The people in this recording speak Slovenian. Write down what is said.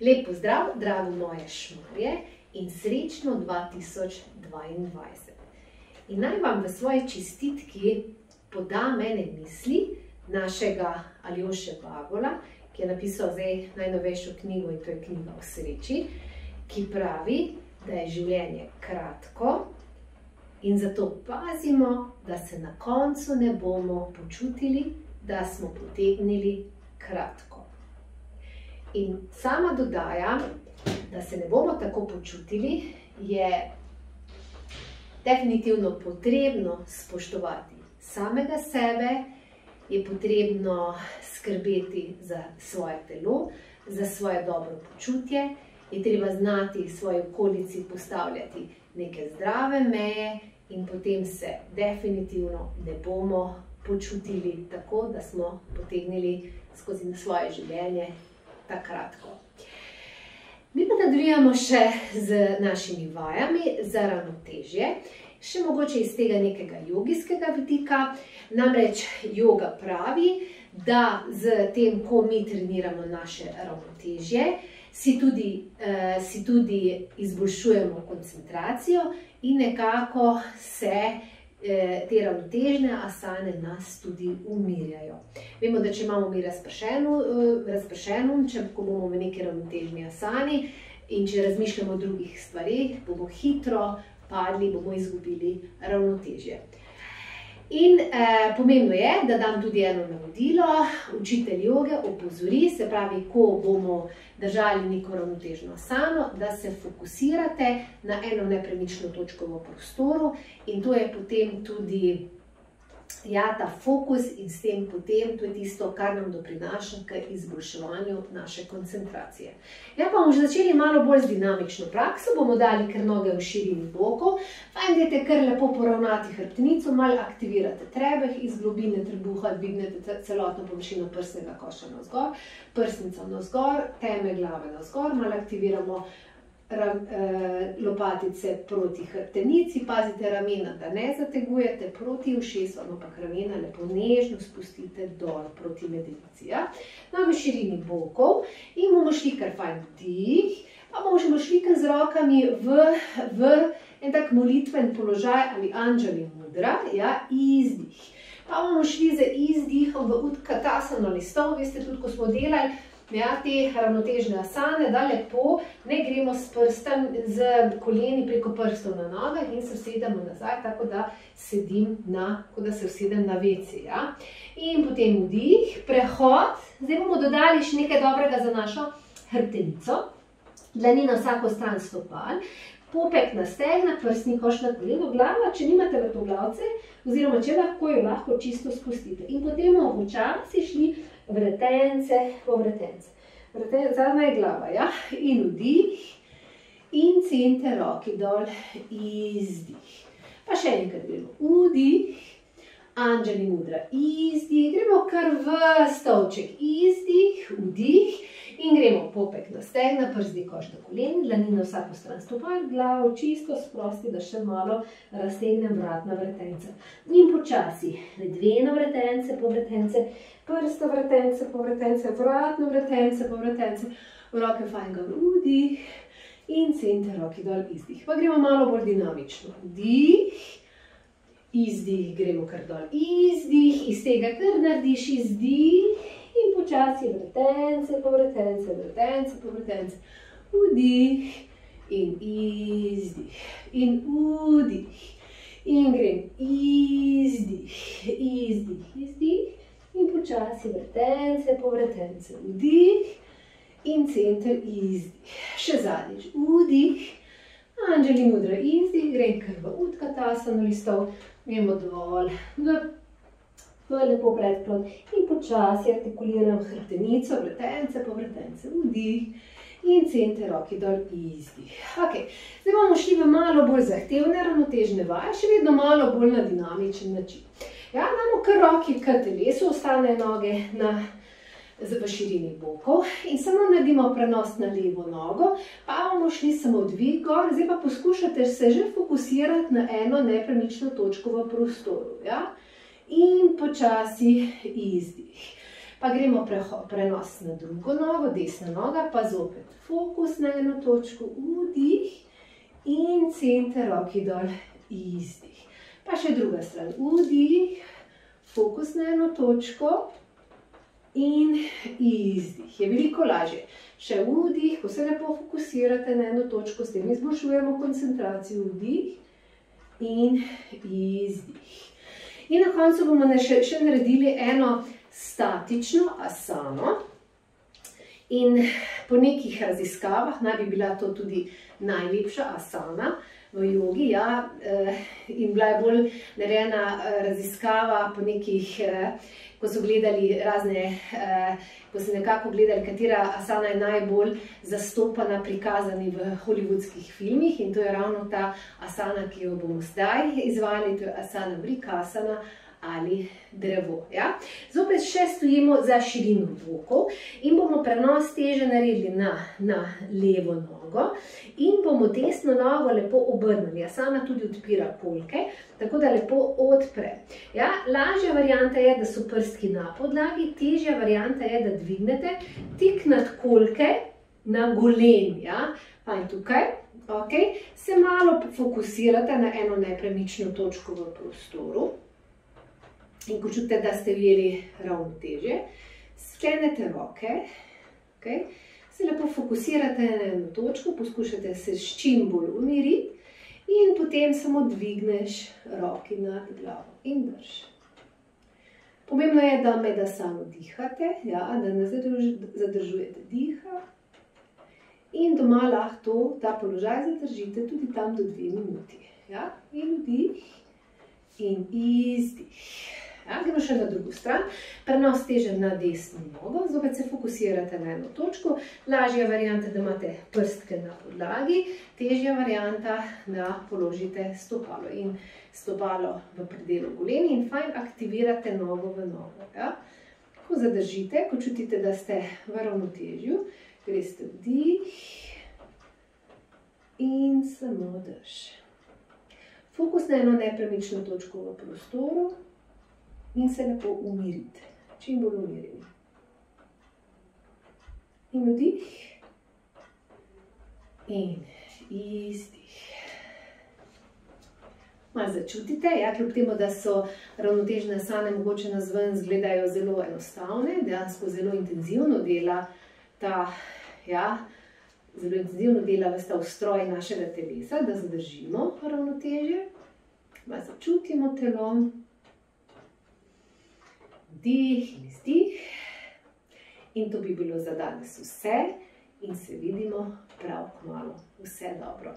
Lep pozdrav, drago moje Šmarje in srečno 2022. In naj vam v svoji čestitki podam ene misli našega Aljoše Bagola, ki je napisal zdaj najnovejšo knjigo, in to je knjiga o sreči, ki pravi, da je življenje kratko in zato pazimo, da se na koncu ne bomo počutili, da smo potegnili kratko. In sama dodajam, da se ne bomo tako počutili, je definitivno potrebno spoštovati samega sebe, je potrebno skrbeti za svoje telo, za svoje dobro počutje, je treba znati svoji okolici postavljati neke zdrave meje in potem se definitivno ne bomo počutili tako, da smo potegnili skozi svoje življenje tako kratko. Mi pa nadaljujemo še z našimi vajami za ravnotežje, še mogoče iz tega nekega jogijskega vidika. Namreč joga pravi, da z tem, ko mi treniramo naše ravnotežje, si tudi izboljšujemo koncentracijo in nekako se te ravnotežne asane nas tudi umirjajo. Vemo, da če imamo mi razpršeno, ko bomo v neki ravnotežni asani in če razmišljamo o drugih stvarih, bomo hitro padli, bomo izgubili ravnotežje. In pomembno je, da dam tudi eno navodilo, učitelj joge opozori, se pravi, ko bomo držali neko ravnotežno asano, da se fokusirate na eno nepremično točko v prostoru in to je potem tudi ta fokus in s tem potem to je tisto, kar nam doprinaša k izboljševanju naše koncentracije. Ja, pa bomo že začeli malo bolj z dinamično prakso, bomo dali kar noge v širini bokov, fajn dajte kar lepo poravnati hrbtenico, malo aktivirate trebeh, iz globine trebuha dvignete celotno površino prsnega koša navzgor, prsnica navzgor, teme glave navzgor, malo aktiviramo lopatice proti hrbtenici, pazite ramena, da ne zategujete proti ušesu, ampak ramena lepo nežno spustite dol proti medenici. Noge v širini bokov in bomo šli kar fajn vdih, pa bomo šli kar z rokami v en tak molitven položaj ali anđeli mudra, izdih. Pa bomo šli z izdihom v utkatasano listov, veste tudi, ko smo delali te ravnotežne asane, da lepo ne gremo s prstem, z koleni preko prstov na nogah in se usedemo nazaj, tako da sedim kot da se usedem na WC. In potem vdih, prehod, zdaj bomo dodali še nekaj dobrega za našo hrbtenico, dlani na vsako stran stopal, popek na stegna, prsni koš na koleno, glava, če nimate vrtoglavce, oziroma če lahko jo lahko čisto spustite. In potem bomo počasi šli vretence po vretence. Zadnja je glava, in vdih, in center roki dol, izdih. Pa še enkrat gremo, vdih, anđeli mudra, izdih, gremo kar v stolček, izdih, vdih, in gremo popek na stegna, prsni koš na koleni, dlani na vsako stran stopal, glavo čisto sprosti, da še malo raztegnem vratna vretenca. In počasi, dve vretence po vretence, prsta vretence po vretence, vratno vretence po vretence, roke fajn ga vdih in center roki dol, izdih. Pa gremo malo bolj dinamično, vdih, izdih, gremo kar dol, izdih, iz tega kar narediš izdih, in počasi vretence po vretence, vretence po vretence, vdih in izdih, in vdih, in grem izdih, izdih, izdih, in počasi vretence po vretence, vdih in center izdih. Še zadnjič, vdih, anđeli mudra, izdih, grem kar v utkatasano listov, gremo dol, lepo predklon in počasi artikuliram hrbtenico, vretence po vretence, vdih in center roki dol, izdih. Zdaj bomo šli v malo bolj zahtevne ravnotežne vaje, še vedno malo bolj na dinamičen način. Damo kar roki k telesu, ostane noge v širini bokov in samo naredimo prenos na levo nogo, pa bomo šli samo dvig gor, zdaj pa poskušate se že fokusirati na eno nepremično točko v prostoru. In počasi izdih. Pa gremo prenos na drugo nogo, desna noga, pa zopet fokus na eno točko, vdih in center roki dol, izdih. Pa še druga stran, vdih, fokus na eno točko in izdih. Je veliko lažje. Še vdih, ko se lepo fokusirate na eno točko, s tem izboljšujemo koncentracijo, vdih in izdih. In na koncu bomo še naredili eno statično asano. In po nekih raziskavah naj bi bila to tudi najlepša asana v jogi, ja, in bila je bolj narejena raziskava po nekih, ko so gledali razne, ko so nekako gledali, katera asana je najbolj zastopana, prikazani v hollywoodskih filmih, in to je ravno ta asana, ki jo bomo zdaj izvajali, to je asana vrikasana ali drevo. Ja? Zopet še stojimo za širino bokov in bomo prenos teže naredili na levo nogo in bomo desno nogo lepo obrnili. Asana tudi odpira kolke, tako da lepo odpre. Ja? Lažja varianta je, da so prstki na podlagi, težja varianta je, da dvignete tik nad kolke na golen. Ja? Pa in tukaj. Okay. Se malo fokusirate na eno nepremično točko v prostoru. In ko čutite, da ste ujeli ravnotežje, sklenete roke, okay. Se lepo fokusirate na eno točko, poskušate se s čim bolj umiriti in potem samo dvigneš roki nad glavo in drž. Pomembno je, da med asano dihate, ja, da ne zadržujete diha in doma lahko ta položaj zadržite tudi tam do 2 minuti. Ja. In vdih in izdih. Ja, gremo še na drugo stran, prenos teže na desno nogo, zopet se fokusirate na eno točko, lažja varianta, da imate prstke na podlagi, težja varianta, da položite stopalo in stopalo v predelu goleni in fajn aktivirate nogo v nogo. Ja. Ko zadržite, ko čutite, da ste v ravnotežju, greste vdih in samo drž. Fokus na eno nepremično točko v prostoru, in se lepo umirite, čim bolj umirjeni. In vdih in izdih. Malo začutite, ja, kljub temu, da so ravnotežne asane mogoče navzven izgledajo zelo enostavne, dejansko zelo intenzivno dela ta, ja, zelo intenzivno dela ves ta ustroj našega telesa, da zadržimo ravnotežje. Malo začutimo telo. Vdih in izdih. In to bi bilo za danes vse in se vidimo prav kmalu. Vse dobro.